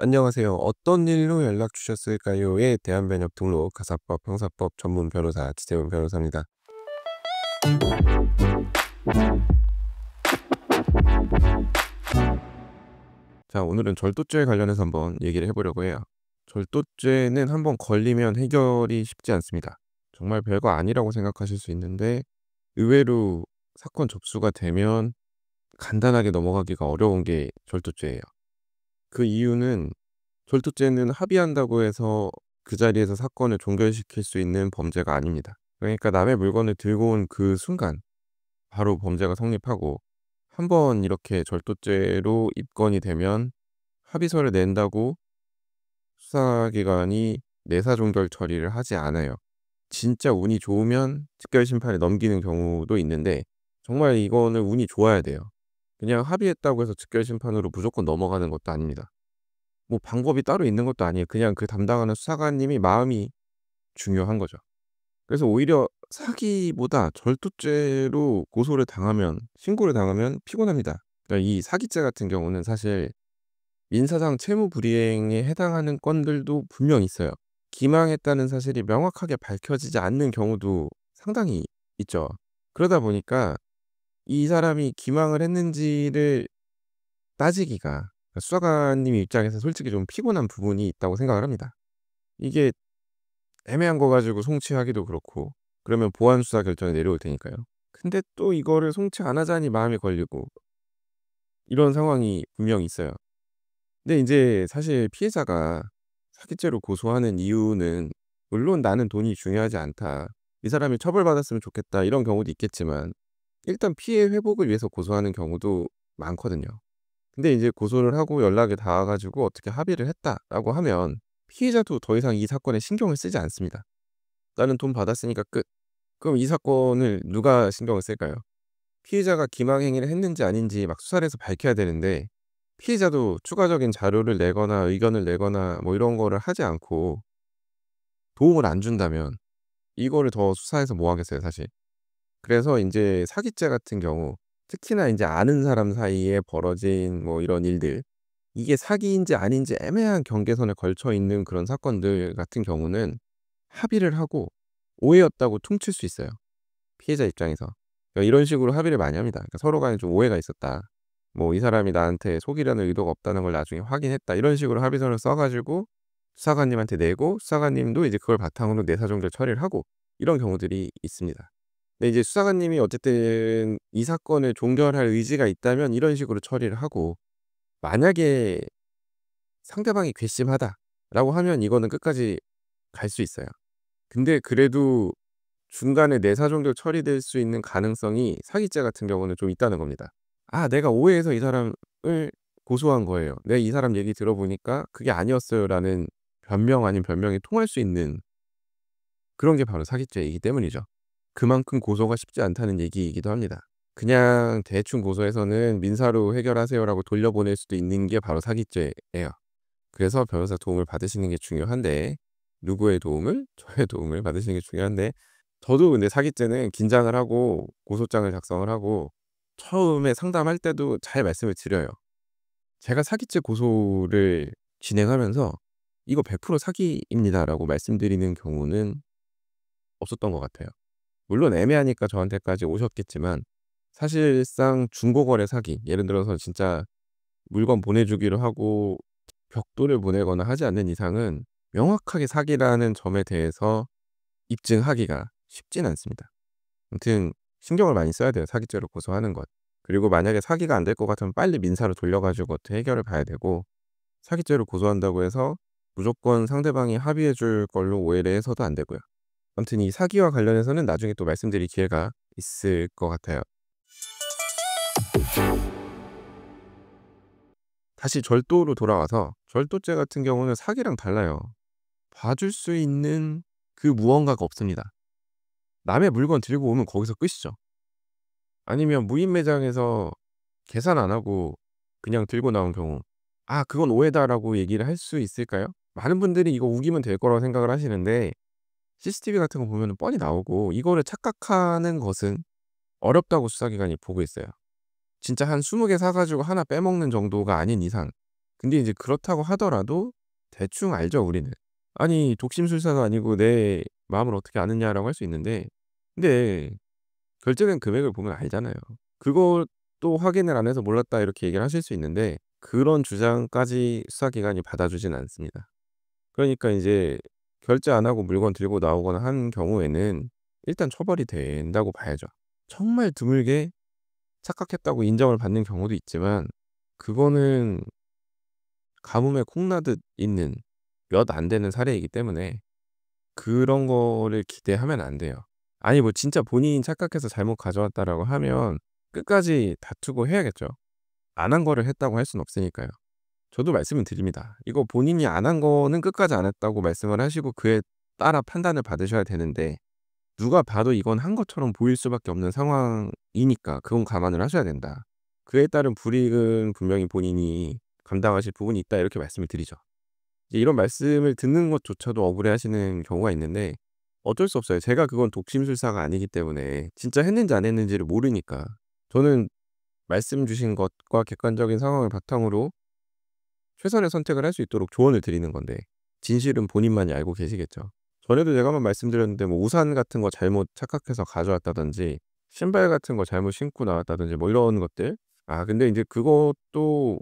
안녕하세요. "어떤 일로 연락 주셨을까요?"에 대한 번역 등록 가사법 형사법 전문 변호사 지재훈 변호사입니다. 자, 오늘은 절도죄 관련해서 한번 얘기를 해 보려고 해요. 절도죄는 한번 걸리면 해결이 쉽지 않습니다. 정말 별거 아니라고 생각하실 수 있는데 의외로 사건 접수가 되면 간단하게 넘어가기가 어려운 게 절도죄예요. 그 이유는 절도죄는 합의한다고 해서 그 자리에서 사건을 종결시킬 수 있는 범죄가 아닙니다. 그러니까 남의 물건을 들고 온 그 순간 바로 범죄가 성립하고, 한번 이렇게 절도죄로 입건이 되면 합의서를 낸다고 수사기관이 내사종결 처리를 하지 않아요. 진짜 운이 좋으면 직결심판에 넘기는 경우도 있는데, 정말 이거는 운이 좋아야 돼요. 그냥 합의했다고 해서 직결심판으로 무조건 넘어가는 것도 아닙니다. 뭐 방법이 따로 있는 것도 아니에요. 그냥 그 담당하는 수사관님이 마음이 중요한 거죠. 그래서 오히려 사기보다 절도죄로 고소를 당하면, 신고를 당하면 피곤합니다. 그러니까 이 사기죄 같은 경우는 사실 민사상 채무불이행에 해당하는 건들도 분명 있어요. 기망했다는 사실이 명확하게 밝혀지지 않는 경우도 상당히 있죠. 그러다 보니까 이 사람이 기망을 했는지를 따지기가, 그러니까 수사관님 입장에서 솔직히 좀 피곤한 부분이 있다고 생각을 합니다. 이게 애매한 거 가지고 송치하기도 그렇고, 그러면 보안 수사 결정이 내려올 테니까요. 근데 또 이거를 송치 안 하자니 마음이 걸리고, 이런 상황이 분명히 있어요. 근데 인제 사실 피해자가 사기죄로 고소하는 이유는, 물론 '나는 돈이 중요하지 않다. 이 사람이 처벌받았으면 좋겠다.' 이런 경우도 있겠지만, 일단 피해 회복을 위해서 고소하는 경우도 많거든요. 근데 이제 고소를 하고 연락이 닿아 가지고 "어떻게 합의를 했다."라고 하면 피해자도 더 이상 이 사건에 신경을 쓰지 않습니다. '나는 돈 받았으니까 끝.' 그럼 이 사건을 누가 신경을 쓸까요? 피해자가 기망 행위를 했는지 아닌지 막 수사를 해서 밝혀야 되는데, 피해자도 추가적인 자료를 내거나 의견을 내거나 뭐 이런 거를 하지 않고 도움을 안 준다면 이거를 더 수사해서 뭐 하겠어요, 사실. 그래서 인제 사기죄 같은 경우, 특히나 인제 아는 사람 사이에 벌어진 뭐 이런 일들, 이게 사기인지 아닌지 애매한 경계선에 걸쳐 있는 그런 사건들 같은 경우는 합의를 하고 오해였다고 퉁칠 수 있어요, 피해자 입장에서. 그러니까 이런 식으로 합의를 많이 합니다. 그러니까 서로 간에 좀 오해가 있었다. 뭐 '이 사람이 나한테 속이려는 의도가 없다는 걸 나중에 확인했다.' 이런 식으로 합의서를 써 가지고 수사관님한테 내고, 수사관님도 이제 그걸 바탕으로 내사종결 처리를 하고, 이런 경우들이 있습니다. 근데 이제 수사관님이 어쨌든 이 사건을 종결할 의지가 있다면 이런 식으로 처리를 하고, 만약에 상대방이 괘씸하다라고 하면 이거는 끝까지 갈 수 있어요. 근데 그래도 중간에 내사종결 처리될 수 있는 가능성이 사기죄 같은 경우는 좀 있다는 겁니다. '아, 내가 오해해서 이 사람을 고소한 거예요. 내가 이 사람 얘기 들어보니까 그게 아니었어요.'라는 변명 아닌 변명이 통할 수 있는 그런 게 바로 사기죄이기 때문이죠. 그만큼 고소가 쉽지 않다는 얘기이기도 합니다. 그냥 대충 고소해서는 "민사로 해결하세요."라고 돌려보낼 수도 있는 게 바로 사기죄예요. 그래서 변호사 도움을 받으시는 게 중요한데, 누구의 도움을? 저의 도움을 받으시는 게 중요한데, 저도 근데 사기죄는 긴장을 하고 고소장을 작성을 하고 처음에 상담할 때도 잘 말씀을 드려요. 제가 사기죄 고소를 진행하면서 "이거 100% 사기입니다."라고 말씀드리는 경우는 없었던 것 같아요. 물론 애매하니까 저한테까지 오셨겠지만, 사실상 중고거래 사기, 예를 들어서 진짜 물건 보내주기로 하고 벽돌을 보내거나 하지 않는 이상은 명확하게 사기라는 점에 대해서 입증하기가 쉽진 않습니다. 아무튼 신경을 많이 써야 돼요, 사기죄로 고소하는 것. 그리고 만약에 사기가 안 될 것 같으면 빨리 민사로 돌려 가지고 어떻게 해결을 봐야 되고, 사기죄로 고소한다고 해서 무조건 상대방이 합의해 줄 걸로 오해를 해서도 안 되고요. 아무튼 이 사기와 관련해서는 나중에 또 말씀드릴 기회가 있을 것 같아요. 다시 절도로 돌아와서, 절도죄 같은 경우는 사기랑 달라요. 봐줄 수 있는 그 무언가가 없습니다. 남의 물건 들고 오면 거기서 끝이죠. 아니면 무인 매장에서 계산 안 하고 그냥 들고 나온 경우, '아, 그건 오해다.'라고 얘기를 할 수 있을까요? 많은 분들이 이거 우기면 될 거라고 생각을 하시는데, CCTV 같은 거 보면은 뻔히 나오고, 이거를 착각하는 것은 어렵다고 수사기관이 보고 있어요. 진짜 한 20개 사 가지고 하나 빼먹는 정도가 아닌 이상 근데 이제 그렇다고 하더라도 대충 알죠 우리는. 아니 독심술사가 아니고 내 마음을 어떻게 아느냐라고 할 수 있는데 근데 결제된 금액을 보면 알잖아요. 그것도 확인을 안 해서 "몰랐다." 이렇게 얘기를 하실 수 있는데 그런 주장까지 수사기관이 받아주진 않습니다. 그러니까 이제 결제 안 하고 물건 들고 나오거나 한 경우에는 일단 처벌이 된다고 봐야죠. 정말 드물게 착각했다고 인정을 받는 경우도 있지만 그거는 가뭄에 콩나듯 있는 몇 안 되는 사례이기 때문에 그런 거를 기대하면 안 돼요. 아니 뭐 진짜 본인이 착각해서 잘못 가져왔다라고 하면 끝까지 다투고 해야겠죠. 안 한 거를 했다고 할 수는 없으니까요. 저도 말씀을 드립니다. 이거 본인이 안 한 거는 끝까지 안 했다고 말씀을 하시고 그에 따라 판단을 받으셔야 되는데 누가 봐도 이건 한 것처럼 보일 수밖에 없는 상황이니까 그건 감안을 하셔야 된다. 그에 따른 불이익은 분명히 본인이 감당하실 부분이 있다 이렇게 말씀을 드리죠. 이제 이런 말씀을 듣는 것조차도 억울해하시는 경우가 있는데 어쩔 수 없어요. 제가 그건 독심술사가 아니기 때문에 진짜 했는지 안 했는지를 모르니까 저는 말씀 주신 것과 객관적인 상황을 바탕으로 최선의 선택을 할 수 있도록 조언을 드리는 건데 진실은 본인만이 알고 계시겠죠. 전에도 제가 한번 말씀드렸는데 뭐 우산 같은 거 잘못 착각해서 가져왔다든지 신발 같은 거 잘못 신고 나왔다든지 뭐 이런 것들. 근데 인제 그것도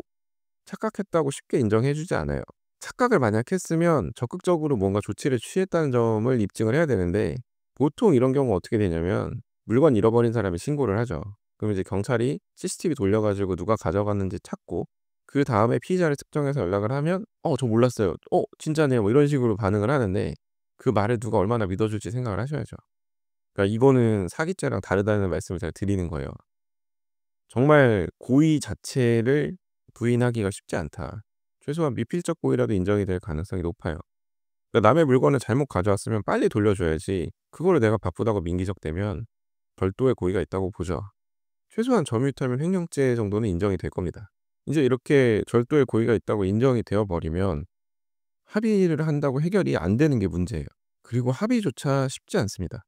착각했다고 쉽게 인정해 주지 않아요. 착각을 만약 했으면 적극적으로 뭔가 조치를 취했다는 점을 입증을 해야 되는데 보통 이런 경우가 어떻게 되냐면 물건 잃어버린 사람이 신고를 하죠. 그럼 이제 경찰이 CCTV 돌려 가지고 누가 가져갔는지 찾고 그다음에 피의자를 특정해서 연락을 하면 "어 저 몰랐어요. 어 진짜네요." 뭐 이런 식으로 반응을 하는데 그 말을 누가 얼마나 믿어줄지 생각을 하셔야죠. 그러니까 이거는 사기죄랑 다르다는 말씀을 제가 드리는 거예요. 정말 고의 자체를 부인하기가 쉽지 않다. 최소한 미필적 고의라도 인정이 될 가능성이 높아요. 그러니까 남의 물건을 잘못 가져왔으면 빨리 돌려줘야지 그거를 내가 바쁘다고 민기적대면 별도의 고의가 있다고 보죠. 최소한 점유태면 횡령죄 정도는 인정이 될 겁니다. 이제 이렇게 절도의 고의가 있다고 인정이 되어 버리면 합의를 한다고 해결이 안 되는 게 문제예요. 그리고 합의조차 쉽지 않습니다.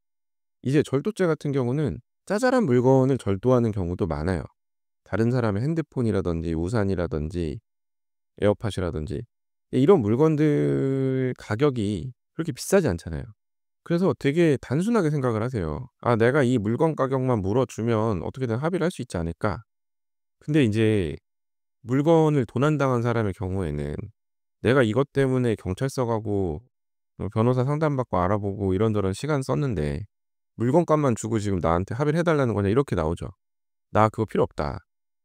이제 절도죄 같은 경우는 짜잘한 물건을 절도하는 경우도 많아요. 다른 사람의 핸드폰이라든지 우산이라든지 에어팟이라든지 이런 물건들 가격이 그렇게 비싸지 않잖아요. 그래서 되게 단순하게 생각을 하세요. '아 내가 이 물건 가격만 물어주면 어떻게든 합의를 할 수 있지 않을까?' 근데 인제 물건을 도난당한 사람의 경우에는 내가 이것 때문에 경찰서 가고 변호사 상담받고 알아보고 이런저런 시간 썼는데 "물건값만 주고 지금 나한테 합의를 해 달라는 거냐?" 이렇게 나오죠. "나 그거 필요 없다.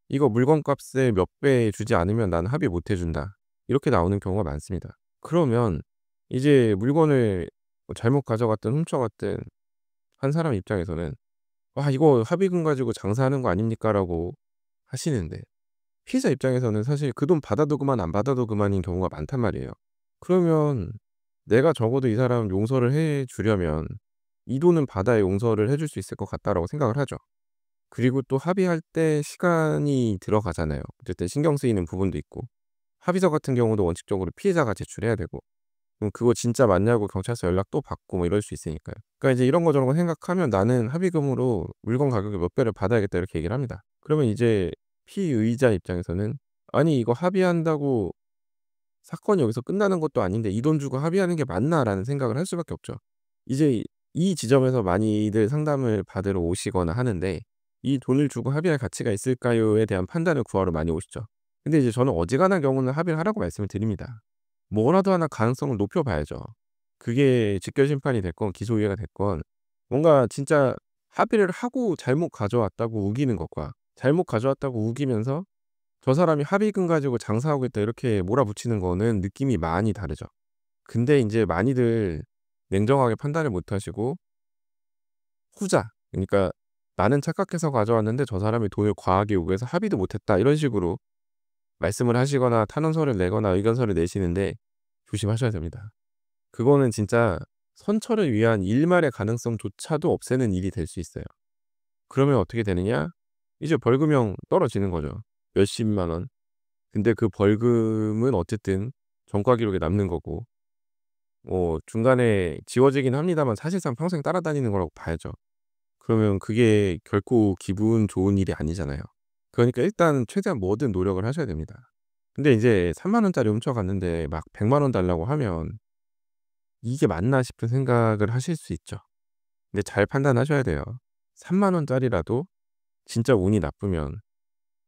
이거 물건값의 몇 배 주지 않으면 나는 합의 못 해 준다." 이렇게 나오는 경우가 많습니다. 그러면 이제 물건을 뭐 잘못 가져갔든 훔쳐갔든 한 사람 입장에서는 "와 이거 합의금 가지고 장사하는 거 아닙니까?"라고 하시는데 피해자 입장에서는 사실 그 돈 받아도 그만 안 받아도 그만인 경우가 많단 말이에요. 그러면 내가 적어도 이 사람 용서를 해 주려면 '이 돈은 받아야 용서를 해줄 수 있을 것 같다.'라고 생각을 하죠. 그리고 또 합의할 때 시간이 들어가잖아요. 어쨌든 신경 쓰이는 부분도 있고. 합의서 같은 경우도 원칙적으로 피해자가 제출해야 되고 그럼 그거 진짜 맞냐고 경찰서 연락 또 받고 뭐 이럴 수 있으니까요. 그러니까 이제 이런 거 저런 거 생각하면 "나는 합의금으로 물건 가격의 몇 배를 받아야겠다." 이렇게 얘기를 합니다. 그러면 이제 피의자 입장에서는 '아니 이거 합의한다고 사건이 여기서 끝나는 것도 아닌데 이 돈 주고 합의하는 게 맞나?'라는 생각을 할 수밖에 없죠. 이제 이 지점에서 많이들 상담을 받으러 오시거나 하는데 "이 돈을 주고 합의할 가치가 있을까요?"에 대한 판단을 구하러 많이 오시죠. 근데 이제 저는 어지간한 경우는 합의를 하라고 말씀을 드립니다. 뭐라도 하나 가능성을 높여 봐야죠. 그게 직결심판이 됐건 기소유예가 됐건 뭔가 진짜 합의를 하고 잘못 가져왔다고 우기는 것과 잘못 가져왔다고 우기면서 저 사람이 합의금 가지고 장사하고 있다 이렇게 몰아붙이는 거는 느낌이 많이 다르죠. 근데 인제 많이들 냉정하게 판단을 못 하시고 후자 그러니까 '나는 착각해서 가져왔는데 저 사람이 돈을 과하게 요구해서 합의도 못 했다.' 이런 식으로 말씀을 하시거나 탄원서를 내거나 의견서를 내시는데 조심하셔야 됩니다. 그거는 진짜 선처를 위한 일말의 가능성조차도 없애는 일이 될 수 있어요. 그러면 어떻게 되느냐? 이제 벌금형 떨어지는 거죠. 몇십만 원. 근데 그 벌금은 어쨌든 전과 기록에 남는 거고 뭐 중간에 지워지긴 합니다만 사실상 평생 따라다니는 거라고 봐야죠. 그러면 그게 결코 기분 좋은 일이 아니잖아요. 그러니까 일단 최대한 뭐든 노력을 하셔야 됩니다. 근데 이제 3만 원짜리 훔쳐갔는데 막 100만 원 달라고 하면 '이게 맞나?' 싶은 생각을 하실 수 있죠. 근데 잘 판단하셔야 돼요. 3만 원짜리라도 진짜 운이 나쁘면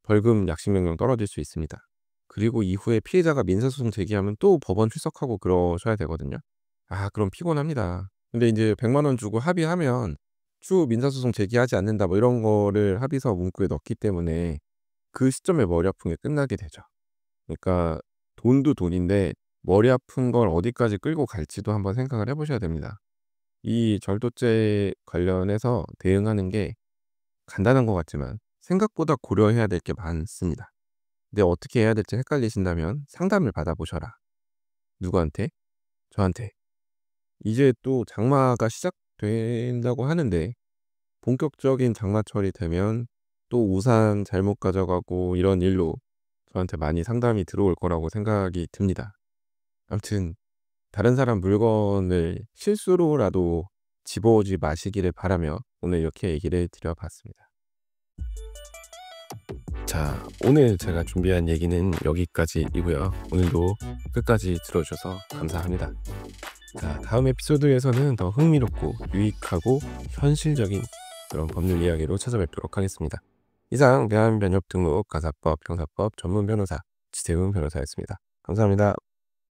벌금 약식 명령 떨어질 수 있습니다. 그리고 이후에 피해자가 민사소송 제기하면 또 법원 출석하고 그러셔야 되거든요. 아 그럼 피곤합니다. 근데 인제 100만 원 주고 합의하면 추후 민사소송 제기하지 않는다 뭐 이런 거를 합의서 문구에 넣기 때문에 그 시점에 머리 아픈 게 끝나게 되죠. 그러니까 돈도 돈인데 머리 아픈 걸 어디까지 끌고 갈지도 한번 생각을 해 보셔야 됩니다. 이 절도죄 관련해서 대응하는 게 간단한 것 같지만 생각보다 고려해야 될 게 많습니다. 근데 어떻게 해야 될지 헷갈리신다면 상담을 받아 보셔라. 누구한테? 저한테. 이제 또 장마가 시작된다고 하는데 본격적인 장마철이 되면 또 우산 잘못 가져가고 이런 일로 저한테 많이 상담이 들어올 거라고 생각이 듭니다. 아무튼 다른 사람 물건을 실수로라도 집어오지 마시기를 바라며 오늘 이렇게 얘기를 드려 봤습니다. 자, 오늘 제가 준비한 얘기는 여기까지이고요. 오늘도 끝까지 들어주셔서 감사합니다. 자, 다음 에피소드에서는 더 흥미롭고 유익하고 현실적인 그런 법률 이야기로 찾아뵙도록 하겠습니다. 이상 대한변협 등록 가사법 형사법 전문 변호사 지세훈 변호사였습니다. 감사합니다.